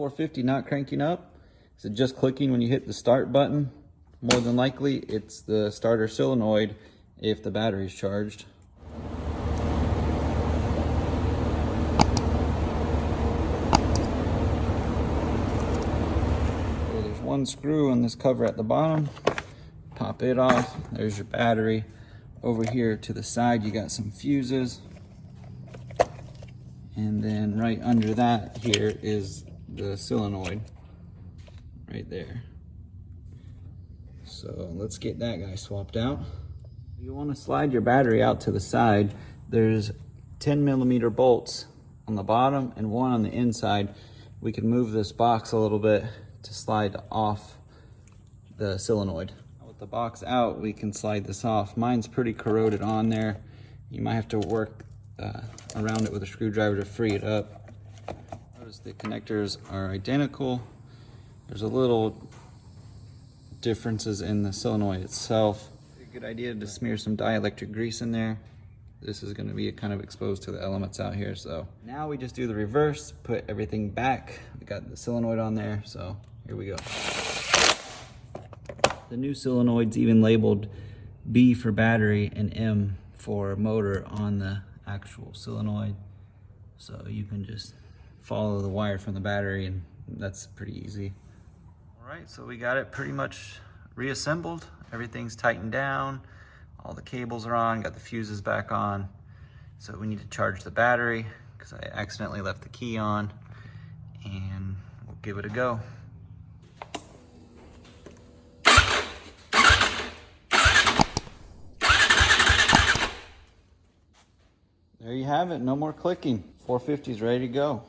450 not cranking up? Is it just clicking when you hit the start button? More than likely, it's the starter solenoid if the battery's charged. So there's one screw on this cover at the bottom. Pop it off. There's your battery. Over here to the side, you got some fuses. And then right under that here is the solenoid right there. So let's get that guy swapped out. You want to slide your battery out to the side. There's 10mm bolts on the bottom and one on the inside. We can move this box a little bit to slide off the solenoid. With the box out, we can slide this off. Mine's pretty corroded on there. You might have to work around it with a screwdriver to free it up. Notice the connectors are identical. There's a little differences in the solenoid itself. A good idea to smear some dielectric grease in there. This is going to be kind of exposed to the elements out here. So now we just do the reverse, put everything back. We got the solenoid on there, so here we go. The new solenoid's even labeled B for battery and M for motor on the actual solenoid. So you can just follow the wire from the battery and that's pretty easy. All right, so we got it pretty much reassembled. Everything's tightened down. All the cables are on, got the fuses back on. So we need to charge the battery because I accidentally left the key on, and we'll give it a go. There you have it, no more clicking. 450 is ready to go.